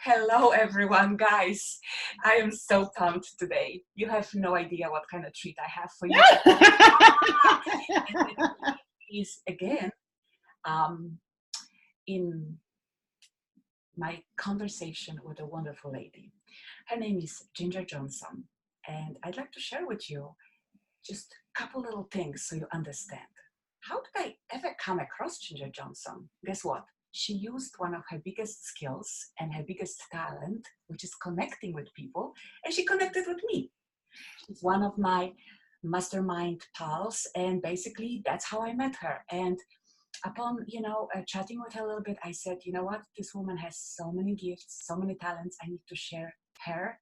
Hello, everyone, guys. I am so pumped today. You have no idea what kind of treat I have for you. Is again in my conversation with a wonderful lady. Her name is Ginger Johnson, and I'd like to share with you just a couple little things so you understand. How did I ever come across Ginger Johnson? Guess what? She used one of her biggest skills and her biggest talent, which is connecting with people, and she connected with me. She's one of my mastermind pals, and basically that's how I met her. And upon chatting with her a little bit, I said, you know what, this woman has so many gifts, so many talents. I need to share her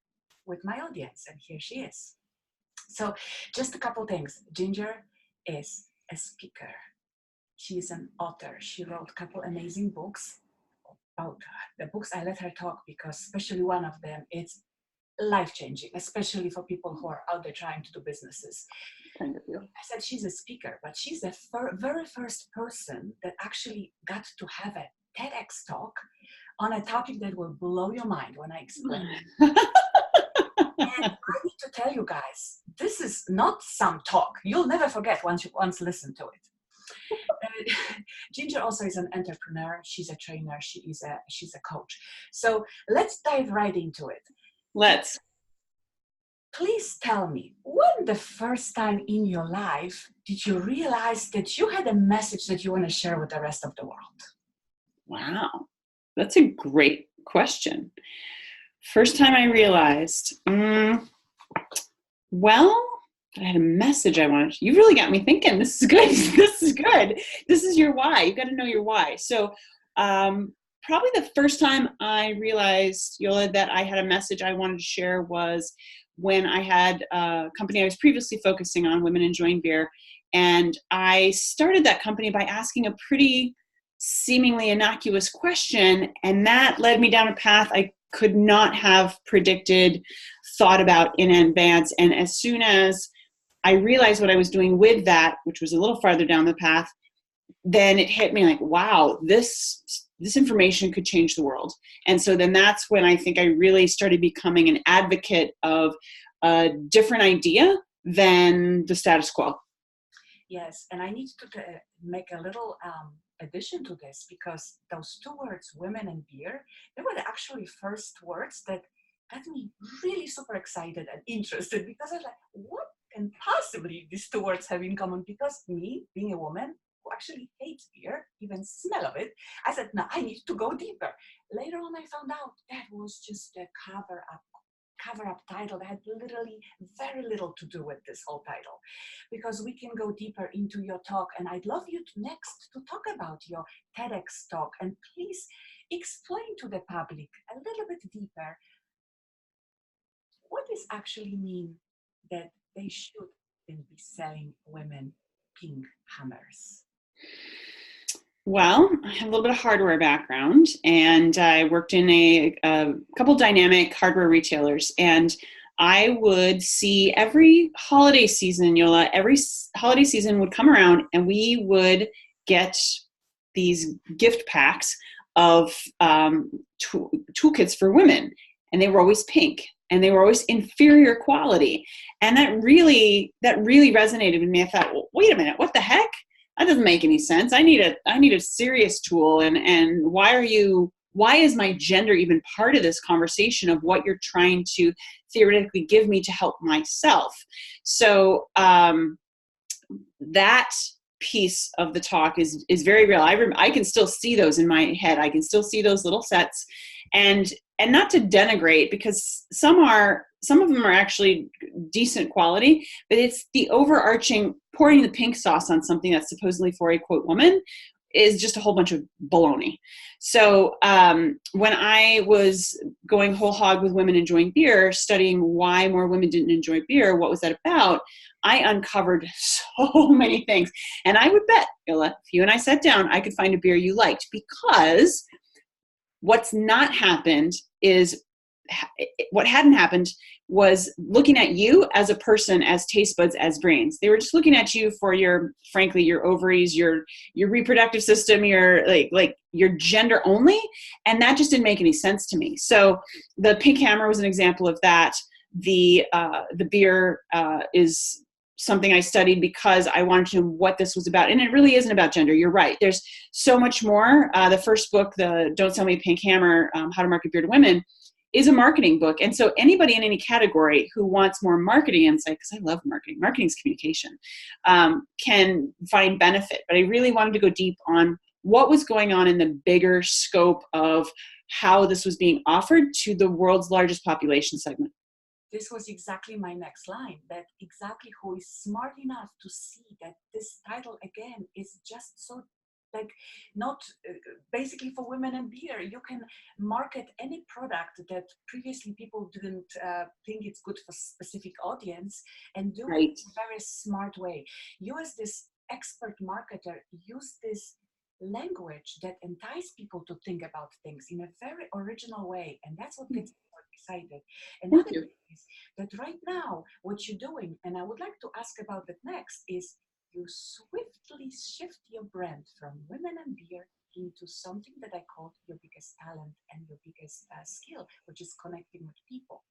with my audience, and here she is. So just a couple things. Ginger is a speaker. She's an author. She wrote a couple amazing books. About the books, I let her talk because especially one of them, it's life-changing, especially for people who are out there trying to do businesses. Kind of you. I said she's a speaker, but she's the very first person that actually got to have a TEDx talk on a topic that will blow your mind when I explain it. And I need to tell you guys, this is not some talk. You'll never forget once you listen to it. Ginger also is an entrepreneur. She's a trainer. She's a coach. So let's dive right into it. Let's. Please tell me, when the first time in your life did you realize that you had a message that you want to share with the rest of the world? Wow, that's a great question. First time I realized, well, I had a message I wanted. You really got me thinking. This is good. This is good. This is your why. You got to know your why. So probably the first time I realized, Jola, that I had a message I wanted to share was when I had a company I was previously focusing on, Women Enjoying Beer. And I started that company by asking a pretty seemingly innocuous question. And that led me down a path I could not have predicted, thought about in advance. And as soon as I realized what I was doing with that, which was a little farther down the path, then it hit me like, wow, this information could change the world. And so then that's when I think I really started becoming an advocate of a different idea than the status quo. Yes, and I need to make a little addition to this, because those two words, women and beer, they were the actually first words that got me really super excited and interested, because I was like, what can possibly these two words have in common? Because me, being a woman who actually hates beer, even smell of it, I said, no, I need to go deeper. Later on, I found out that was just a cover-up title that had literally very little to do with this whole title, because we can go deeper into your talk, and I'd love you next to talk about your TEDx talk, and please explain to the public a little bit deeper what does actually mean that they should then be selling women pink hammers. Well, I have a little bit of hardware background, and I worked in a couple dynamic hardware retailers, and I would see every holiday season, Jola, every holiday season would come around, and we would get these gift packs of toolkits for women, and they were always pink, and they were always inferior quality, and that really resonated with me. I thought, well, wait a minute, what the heck? That doesn't make any sense. I need a serious tool. And why is my gender even part of this conversation of what you're trying to theoretically give me to help myself? So that piece of the talk is very real. I can still see those in my head. I can still see those little sets, and not to denigrate, because some of them are actually decent quality, but it's the overarching pouring the pink sauce on something that's supposedly for a quote woman is just a whole bunch of baloney. So when I was going whole hog with Women Enjoying Beer, studying why more women didn't enjoy beer, what was that about, I uncovered so many things. And I would bet, Jola, if you and I sat down, I could find a beer you liked, because what's not happened is, what hadn't happened was looking at you as a person, as taste buds, as brains. They were just looking at you for your ovaries, your reproductive system, your like you're gender only, and that just didn't make any sense to me. So the pink hammer was an example of that. The beer is something I studied because I wanted to know what this was about. And it really isn't about gender. You're right. There's so much more. The first book, the Don't Sell Me a Pink Hammer, How to Market Beer to Women, is a marketing book. And so anybody in any category who wants more marketing insight, because I love marketing, marketing's communication, can find benefit. But I really wanted to go deep on what was going on in the bigger scope of how this was being offered to the world's largest population segment. This was exactly my next line, that exactly who is smart enough to see that this title again is just so like not basically for women and beer. You can market any product that previously people didn't think it's good for specific audience, and do it in a very smart way. You as this expert marketer use this language that entice people to think about things in a very original way, and that's what gets me excited. Another thing is that right now what you're doing, and I would like to ask about that next, is you swiftly shift your brand from women and beer into something that I call your biggest talent and your biggest skill, which is connecting with people.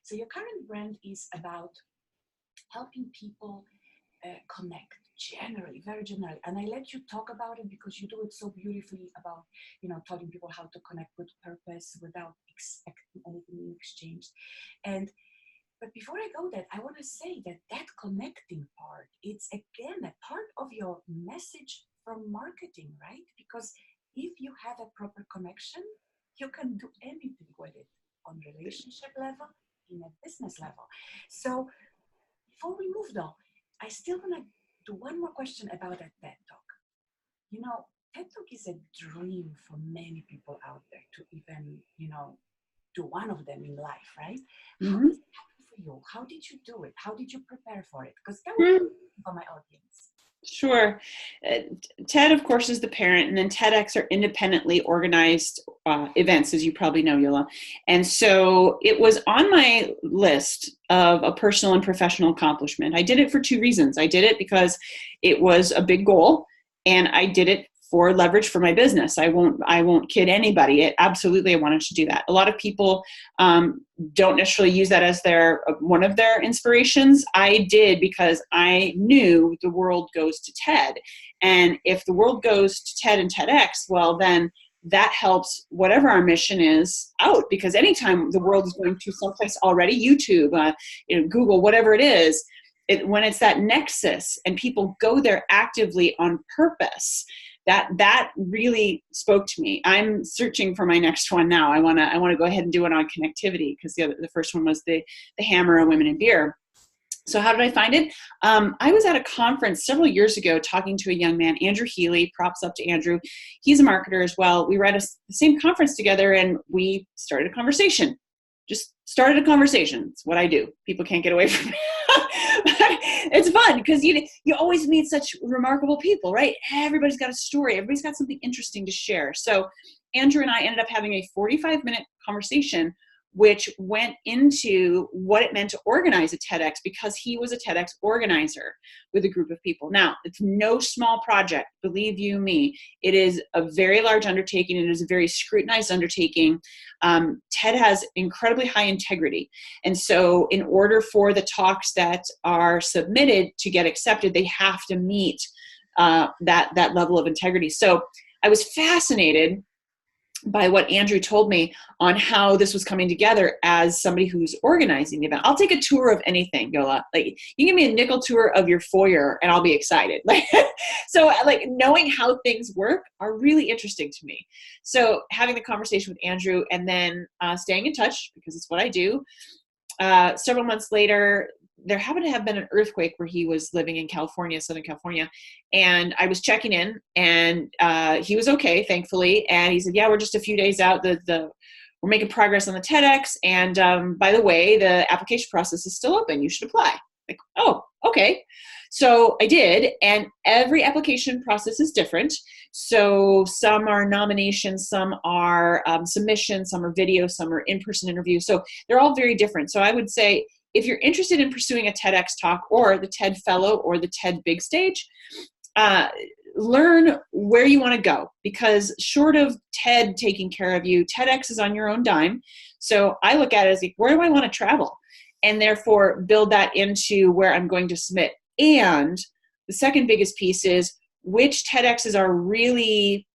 So your current brand is about helping people connect generally, very generally. And I let you talk about it because you do it so beautifully about, telling people how to connect with purpose without expecting anything in exchange. But before I go there, I want to say that connecting part, it's again a part of your message from marketing, right? Because if you have a proper connection, you can do anything with it on relationship level, in a business level. So before we move though, I still want to do one more question about that TED Talk. TED Talk is a dream for many people out there to even, do one of them in life, right? How does it happen for you? How did you do it? How did you prepare for it? Because that would be for my audience. Sure. TED, of course, is the parent, and then TEDx are independently organized events, as you probably know, Jola. And so it was on my list of a personal and professional accomplishment. I did it for two reasons. I did it because it was a big goal, and I did it for leverage for my business. I won't kid anybody. Absolutely, I wanted to do that. A lot of people don't necessarily use that as one of their inspirations. I did because I knew the world goes to TED, and if the world goes to TED and TEDx, well, then that helps whatever our mission is out. Because anytime the world is going to someplace already, YouTube, Google, whatever it is, when it's that nexus and people go there actively on purpose, that really spoke to me. I'm searching for my next one now. I want to go ahead and do it on connectivity, because the first one was the hammer of women in beer. So how did I find it? I was at a conference several years ago talking to a young man, Andrew Healy. Props up to Andrew. He's a marketer as well. We were at the same conference together, and we started a conversation. Just started a conversation. It's what I do. People can't get away from me. It's fun because you always meet such remarkable people, right? Everybody's got a story. Everybody's got something interesting to share. So Andrew and I ended up having a 45-minute conversation, which went into what it meant to organize a TEDx, because he was a TEDx organizer with a group of people. Now, it's no small project, believe you me. It is a very large undertaking. It is a very scrutinized undertaking. TED has incredibly high integrity. And so in order for the talks that are submitted to get accepted, they have to meet that level of integrity. So I was fascinated by what Andrew told me on how this was coming together as somebody who's organizing the event. I'll take a tour of anything, Jola. Like, you give me a nickel tour of your foyer and I'll be excited. So knowing how things work are really interesting to me. So having the conversation with Andrew and then staying in touch, because it's what I do. Several months later, there happened to have been an earthquake where he was living in California, Southern California. And I was checking in, and he was okay, thankfully. And he said, yeah, we're just a few days out. We're making progress on the TEDx. And by the way, the application process is still open. You should apply. Like, oh, okay. So I did. And every application process is different. So some are nominations, some are submissions, some are video, some are in-person interviews. So they're all very different. So I would say, if you're interested in pursuing a TEDx talk or the TED Fellow or the TED Big Stage, learn where you want to go, because short of TED taking care of you, TEDx is on your own dime. So I look at it as like, where do I want to travel? And therefore build that into where I'm going to submit. And the second biggest piece is which TEDx's are really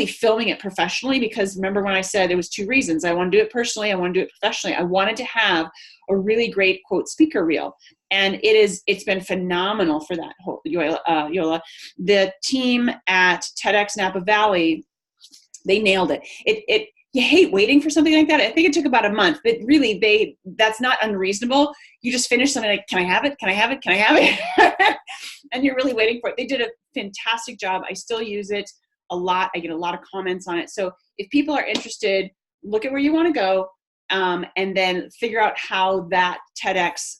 filming it professionally, because remember when I said there was two reasons. I want to do it personally. I want to do it professionally. I wanted to have a really great quote speaker reel. And it's been phenomenal for that whole Jola. The team at TEDx Napa Valley, they nailed it. You hate waiting for something like that. I think it took about a month, but really that's not unreasonable. You just finish something like, can I have it? Can I have it? Can I have it? And you're really waiting for it. They did a fantastic job. I still use it a lot. I get a lot of comments on it. So if people are interested, look at where you want to go, and then figure out how that TEDx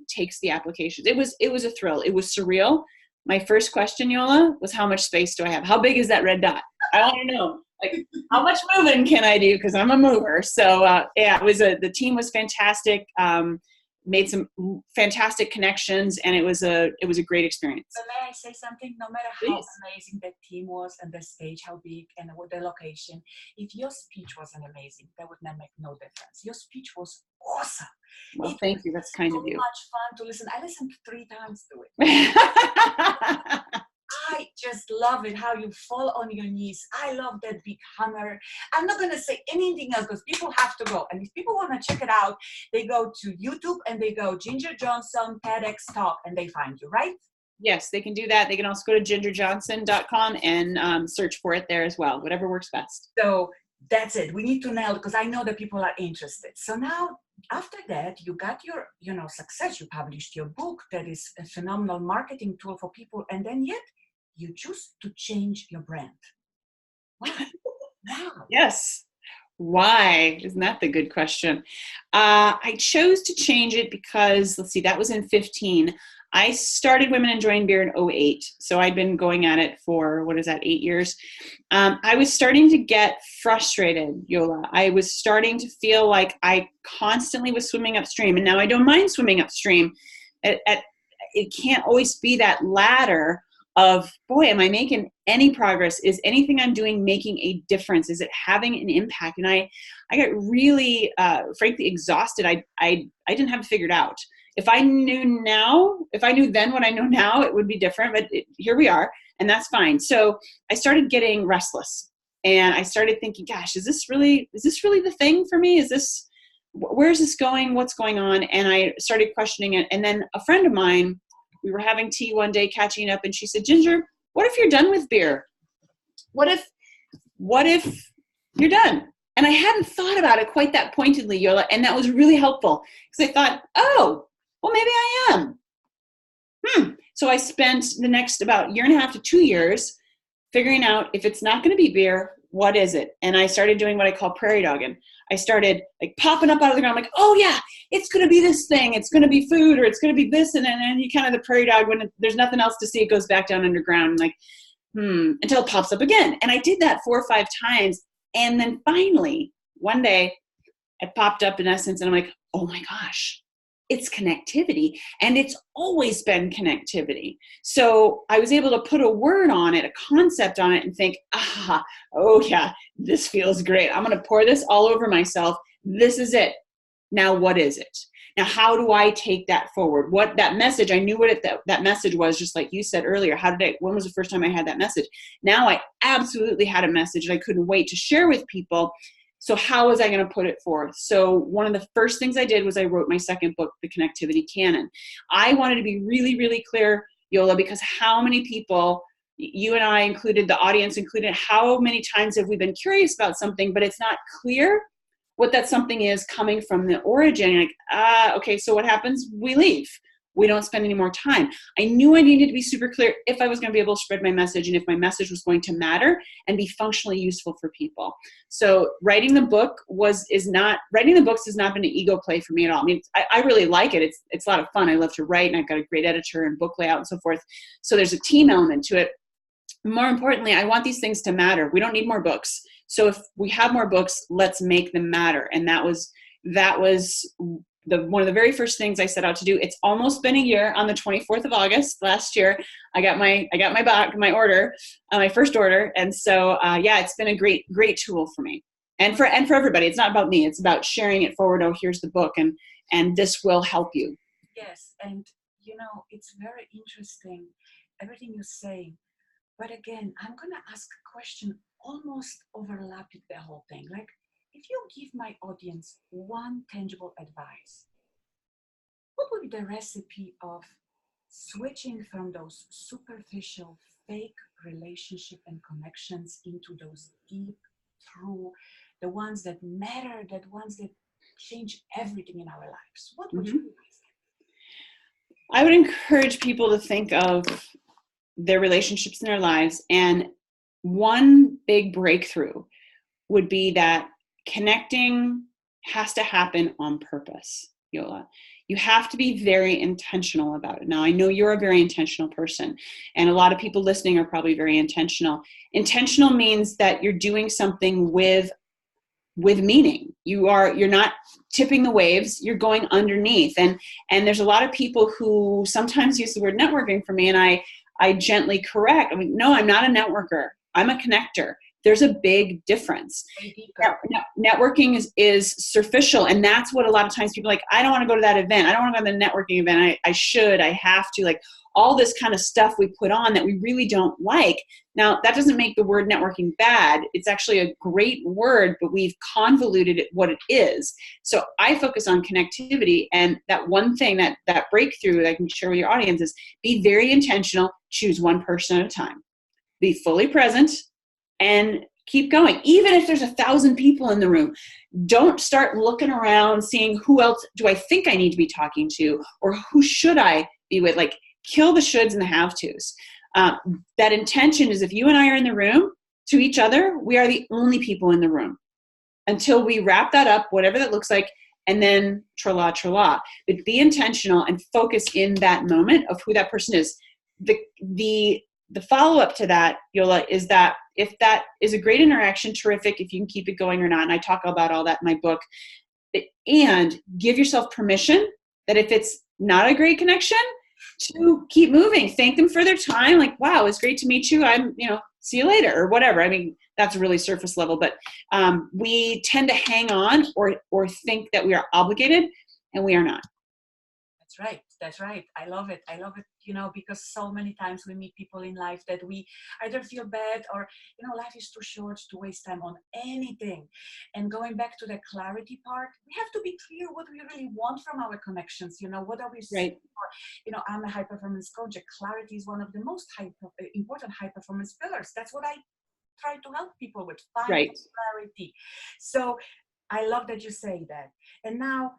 takes the applications. It was a thrill. It was surreal. My first question, Jola, was how much space do I have? How big is that red dot? I want to know. Like, how much moving can I do? Because I'm a mover. So yeah, the team was fantastic. Made some fantastic connections, and it was a great experience. So may I say something? No matter how amazing the team was and the stage, how big, and what the location, if your speech wasn't amazing, that would not make no difference. Your speech was awesome. Well, thank you. That's kind of you. So much fun to listen. I listened 3 times to it. I just love it, how you fall on your knees. I love that big hammer. I'm not going to say anything else because people have to go. And if people want to check it out, they go to YouTube and they go Ginger Johnson TEDx Talk and they find you, right? Yes, they can do that. They can also go to gingerjohnson.com and search for it there as well, whatever works best. So that's it. We need to nail, because I know that people are interested. So now, after that, you got your, success. You published your book that is a phenomenal marketing tool for people. And then yet, you choose to change your brand. Wow. Wow. Yes. Why? Isn't that the good question? I chose to change it because, let's see, that was in 2015. I started Women Enjoying Beer in 2008. So I'd been going at it for, 8 years. I was starting to get frustrated, Jola. I was starting to feel like I constantly was swimming upstream. And now I don't mind swimming upstream. It can't always be that ladder of, boy, am I making any progress? Is anything I'm doing making a difference? Is it having an impact? And I got really, frankly, exhausted. I didn't have it figured out. If I knew then what I know now, it would be different, but here we are, and that's fine. So I started getting restless, and I started thinking, gosh, is this really the thing for me? Where's this going? What's going on? And I started questioning it. And then a friend of mine, we were having tea one day, catching up, and she said, Ginger, what if you're done with beer? What if you're done? And I hadn't thought about it quite that pointedly, Jola, and that was really helpful, because I thought, oh, well, maybe I am. So I spent the next about 1.5 to 2 years figuring out, if it's not going to be beer, what is it? And I started doing what I call prairie dogging. I started like popping up out of the ground, like, oh yeah, it's going to be this thing. It's going to be food, or it's going to be this. And then you kind of the prairie dog, when there's nothing else to see, it goes back down underground, like, until it pops up again. And I did that 4 or 5 times. And then finally, one day it popped up in essence, and I'm like, oh my gosh, it's connectivity. And it's always been connectivity. So I was able to put a word on it, a concept on it, and think, oh yeah, this feels great. I'm going to pour this all over myself. This is it. Now, what is it? Now, how do I take that forward? What that message, I knew what that message was, just like you said earlier. When was the first time I had that message? Now I absolutely had a message, and I couldn't wait to share with people. So how was I going to put it forth? So one of the first things I did was I wrote my second book, The Connectivity Canon. I wanted to be really, really clear, Jola, because how many people, you and I included, the audience included, how many times have we been curious about something, but it's not clear what that something is coming from the origin? Like, okay, so what happens? We leave. We don't spend any more time. I knew I needed to be super clear if I was going to be able to spread my message, and if my message was going to matter and be functionally useful for people. So writing the books has not been an ego play for me at all. I mean, I really like it. It's a lot of fun. I love to write, and I've got a great editor and book layout and so forth. So there's a team element to it. More importantly, I want these things to matter. We don't need more books. So if we have more books, let's make them matter. And that was one of the very first things I set out to do. It's almost been a year. On the 24th of August last year, I got my order, my first order. And so, it's been a great tool for me and for everybody. It's not about me. It's about sharing it forward. Oh, here's the book, and this will help you. Yes. And it's very interesting, everything you say. But again, I'm going to ask a question almost overlapping the whole thing. Like, if you give my audience one tangible advice, what would be the recipe of switching from those superficial, fake relationship and connections into those deep, true, the ones that matter, the ones that change everything in our lives? What would you advise them? I would encourage people to think of their relationships in their lives, and one big breakthrough would be that connecting has to happen on purpose, Jola. You have to be very intentional about it. Now, I know you're a very intentional person, and a lot of people listening are probably very intentional. Intentional means that you're doing something with meaning. You're not tipping the waves, you're going underneath. And there's a lot of people who sometimes use the word networking for me, and I gently correct. I mean, no, I'm not a networker. I'm a connector. There's a big difference. Networking is superficial, and that's what a lot of times people are like, I don't want to go to that event. I don't want to go to the networking event. I have to, like all this kind of stuff we put on that we really don't like. Now, that doesn't make the word networking bad. It's actually a great word, but we've convoluted it what it is. So I focus on connectivity, and that one thing, that breakthrough that I can share with your audience is be very intentional, choose one person at a time, be fully present, and keep going. Even if there's 1,000 people in the room, don't start looking around, seeing who else do I think I need to be talking to, or who should I be with. Like, kill the shoulds and the have-tos. That intention is, if you and I are in the room to each other, we are the only people in the room until we wrap that up, whatever that looks like, and then tra-la, tra-la. But be intentional and focus in that moment of who that person is. The follow-up to that, Jola, is that if that is a great interaction, terrific, if you can keep it going or not, and I talk about all that in my book, and give yourself permission that if it's not a great connection, to keep moving. Thank them for their time. Like, wow, it's great to meet you. See you later, or whatever. I mean, that's really surface level, but we tend to hang on or think that we are obligated, and we are not. That's right. I love it, because so many times we meet people in life that we either feel bad or, life is too short to waste time on anything. And going back to the clarity part, we have to be clear what we really want from our connections. What are we seeking for? I'm a high performance coach. Clarity is one of the most important high performance pillars. That's what I try to help people with, find clarity. So I love that you say that. And now,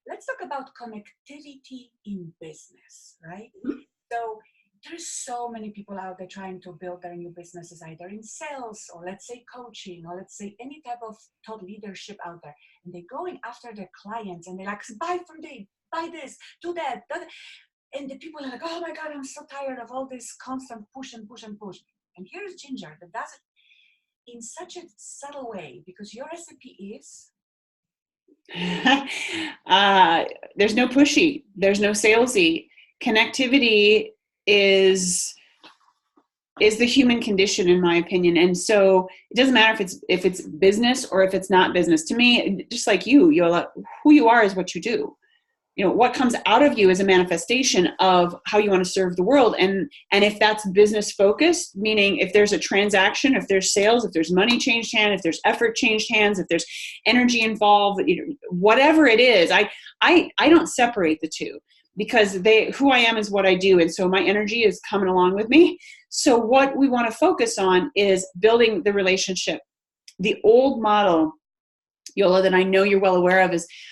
let's talk about connectivity in business, right? Mm-hmm. So there's so many people out there trying to build their new businesses, either in sales or let's say coaching or let's say any type of thought leadership out there. And they're going after their clients and they're like, buy from them, buy this, do that. And the people are like, oh my God, I'm so tired of all this constant push and push and push. And here's Ginger that does it in such a subtle way, because your recipe is... there's no pushy, there's no salesy. Connectivity is the human condition, in my opinion. And so it doesn't matter if it's business or if it's not business. To me, just like you, Jola, who you are is what you do. What comes out of you is a manifestation of how you want to serve the world. And if that's business focused, meaning if there's a transaction, if there's sales, if there's money changed hands, if there's effort changed hands, if there's energy involved, whatever it is, I don't separate the two, because who I am is what I do. And so my energy is coming along with me. So what we want to focus on is building the relationship. The old model, Jola, that I know you're well aware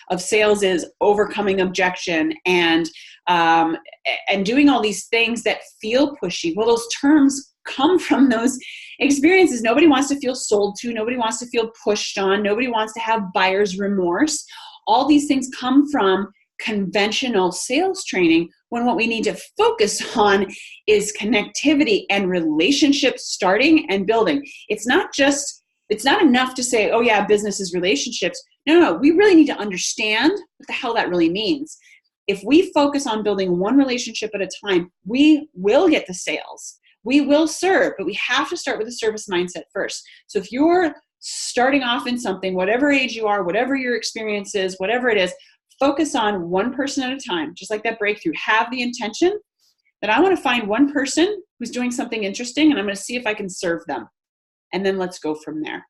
of sales is overcoming objection and doing all these things that feel pushy. Well, those terms come from those experiences. Nobody wants to feel sold to. Nobody wants to feel pushed on. Nobody wants to have buyer's remorse. All these things come from conventional sales training, when what we need to focus on is connectivity and relationship starting and building. It's not just it's not enough to say, oh yeah, business is relationships. No, we really need to understand what the hell that really means. If we focus on building one relationship at a time, we will get the sales. We will serve, but we have to start with a service mindset first. So if you're starting off in something, whatever age you are, whatever your experience is, whatever it is, focus on one person at a time, just like that breakthrough. Have the intention that I want to find one person who's doing something interesting, and I'm going to see if I can serve them. And then let's go from there.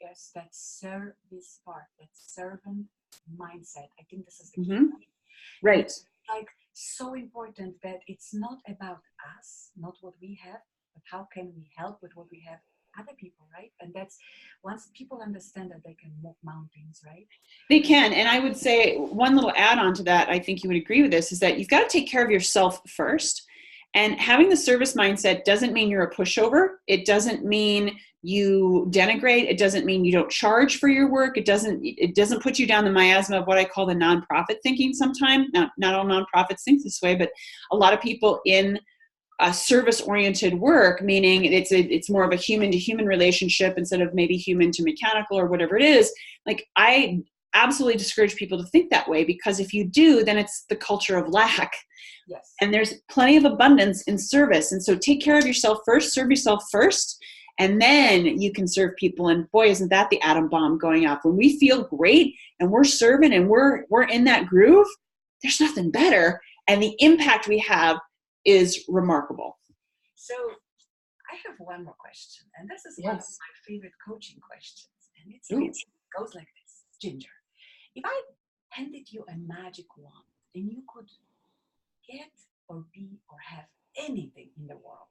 Yes, that service part, that servant mindset. I think this is the key. Mm-hmm. Right. It's like so important that it's not about us, not what we have, but how can we help with what we have other people, right? And that's once people understand that, they can move mountains, right? They can. And I would say one little add-on to that, I think you would agree with this, is that you've got to take care of yourself first. And having the service mindset doesn't mean you're a pushover. It doesn't mean you denigrate. It doesn't mean you don't charge for your work. It doesn't put you down the miasma of what I call the nonprofit thinking sometimes. Not all nonprofits think this way, but a lot of people in a service-oriented work, meaning it's more of a human-to-human relationship instead of maybe human to mechanical or whatever it is. Like, I absolutely discourage people to think that way, because if you do, then it's the culture of lack. Yes. And there's plenty of abundance in service. And so take care of yourself first, serve yourself first, and then you can serve people. And boy, isn't that the atom bomb going off. When we feel great and we're serving and we're in that groove, there's nothing better. And the impact we have is remarkable. So I have one more question, and this is one of my favorite coaching questions. And it goes like this. Ginger, if I handed you a magic wand and you could get or be or have anything in the world,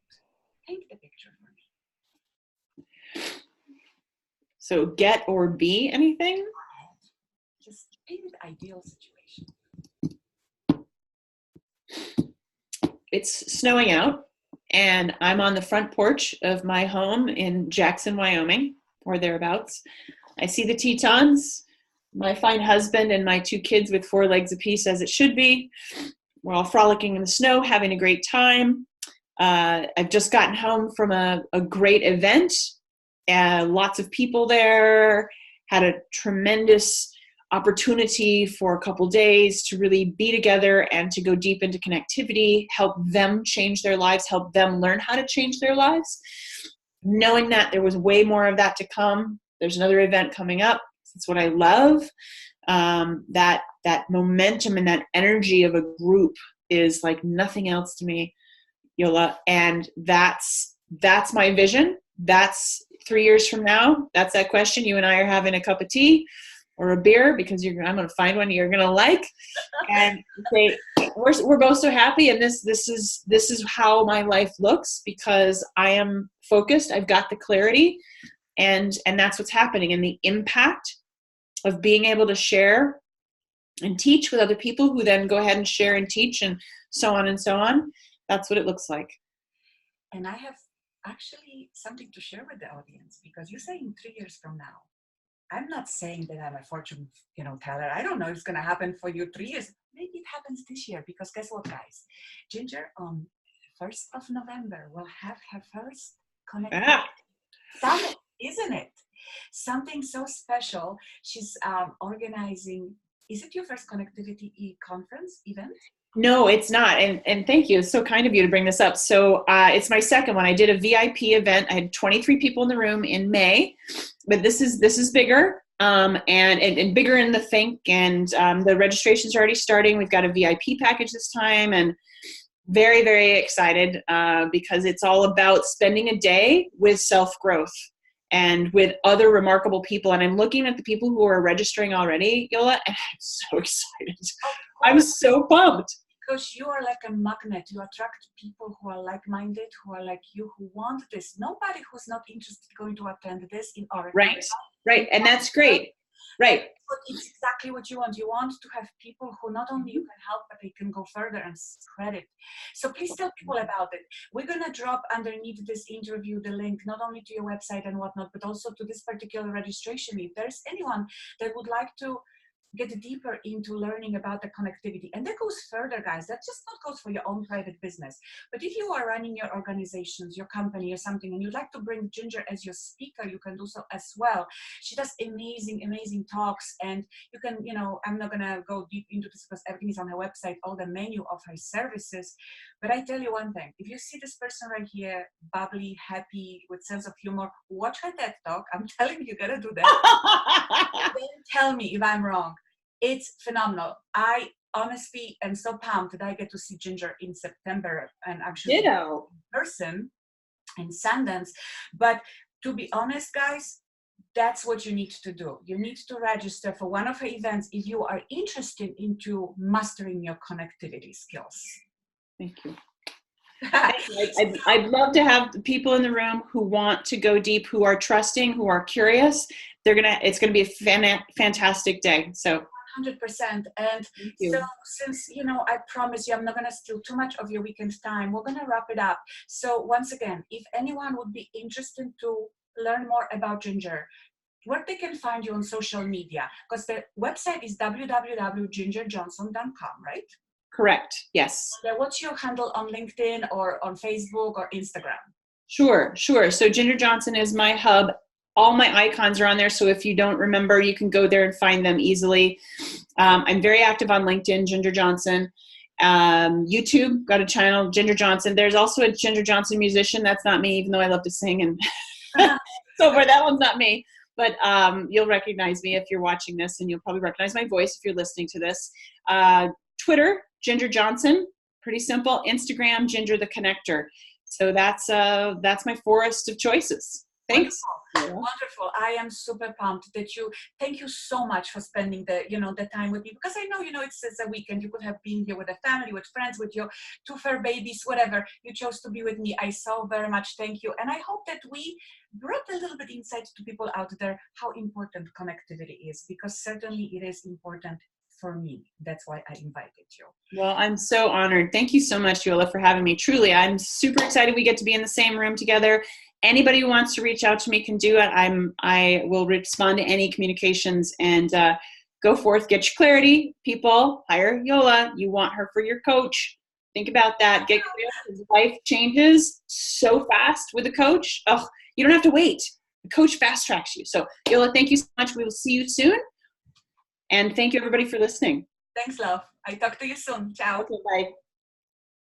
paint the picture for me. So get or be anything? Just paint the ideal situation. It's snowing out, and I'm on the front porch of my home in Jackson, Wyoming, or thereabouts. I see the Tetons, my fine husband and my 2 kids with 4 legs apiece, as it should be. We're all frolicking in the snow, having a great time. I've just gotten home from a great event. Lots of people there. Had a tremendous opportunity for a couple days to really be together and to go deep into connectivity, help them change their lives, help them learn how to change their lives. Knowing that there was way more of that to come. There's another event coming up. It's what I love. That momentum and that energy of a group is like nothing else to me, Jola. And that's my vision. That's 3 years from now. That's that question. You and I are having a cup of tea or a beer, because I'm going to find one you're going to like, and say we're both so happy. And this is how my life looks, because I am focused. I've got the clarity, and that's what's happening. And the impact of being able to share and teach with other people who then go ahead and share and teach, and so on and so on. That's what it looks like. And I have actually something to share with the audience, because you're saying 3 years from now. I'm not saying that I'm a fortune, teller. I don't know if it's going to happen for you 3 years. Maybe it happens this year, because guess what, guys? Ginger on 1st of November will have her first connectivity summit, isn't it? Something so special. She's organizing. Is it your first connectivity conference event? No, it's not. And thank you. It's so kind of you to bring this up. So it's my second one. I did a VIP event. I had 23 people in the room in May, but this is bigger and bigger in the think. And the registration's already starting. We've got a VIP package this time, and very, very excited because it's all about spending a day with self-growth and with other remarkable people. And I'm looking at the people who are registering already, Jola, and I'm so excited. I'm so pumped. Because you are like a magnet. You attract people who are like-minded, who are like you, who want this. Nobody who's not interested going to attend this in Oregon. Right. And that's great. Right. But it's exactly what you want. You want to have people who not only you can help, but they can go further and spread it. So please tell people about it. We're going to drop underneath this interview the link, not only to your website and whatnot, but also to this particular registration. If there's anyone that would like to get deeper into learning about the connectivity. And that goes further, guys. That just not goes for your own private business. But if you are running your organizations, your company or something, and you'd like to bring Ginger as your speaker, you can do so as well. She does amazing, amazing talks. And you can, you know, I'm not going to go deep into this because everything is on her website, all the menu of her services. But I tell you one thing, if you see this person right here, bubbly, happy, with sense of humor, watch her TED Talk. I'm telling you, you got to do that. Then tell me if I'm wrong. It's phenomenal. I honestly am so pumped that I get to see Ginger in September and actually in person in Sundance. But to be honest, guys, that's what you need to do. You need to register for one of her events if you are interested into mastering your connectivity skills. Thank you. I'd love to have people in the room who want to go deep, who are trusting, who are curious. It's gonna be a fantastic day. So 100%. And so since, you know, I promise you, I'm not going to steal too much of your weekend time. We're going to wrap it up. So once again, if anyone would be interested to learn more about Ginger, where they can find you on social media, because the website is www.gingerjohnson.com, right? Correct. Yes. What's your handle on LinkedIn or on Facebook or Instagram? Sure. So Ginger Johnson is my hub. All my icons are on there, so if you don't remember, you can go there and find them easily. I'm very active on LinkedIn, Ginger Johnson. YouTube, got a channel, Ginger Johnson. There's also a Ginger Johnson musician. That's not me, even though I love to sing. And so far, that one's not me. But you'll recognize me if you're watching this, and you'll probably recognize my voice if you're listening to this. Twitter, Ginger Johnson, pretty simple. Instagram, Ginger the Connector. So that's my forest of choices. Thanks. Wonderful. I am super pumped that thank you so much for spending the time with me, because I know, it's a weekend. You could have been here with a family, with friends, with your 2 fur babies, whatever. You chose to be with me. I so very much thank you. And I hope that we brought a little bit insight to people out there how important connectivity is, because certainly it is important for me. That's why I invited you. Well, I'm so honored. Thank you so much, Jola, for having me. Truly, I'm super excited we get to be in the same room together. Anybody who wants to reach out to me can do it. I will respond to any communications, and go forth, get your clarity. People, hire Jola. You want her for your coach. Think about that. Get clear, because life changes so fast with a coach. Oh, you don't have to wait. The coach fast tracks you. So Jola, thank you so much. We will see you soon. And thank you everybody for listening. Thanks, love. I talk to you soon. Ciao. Okay, bye.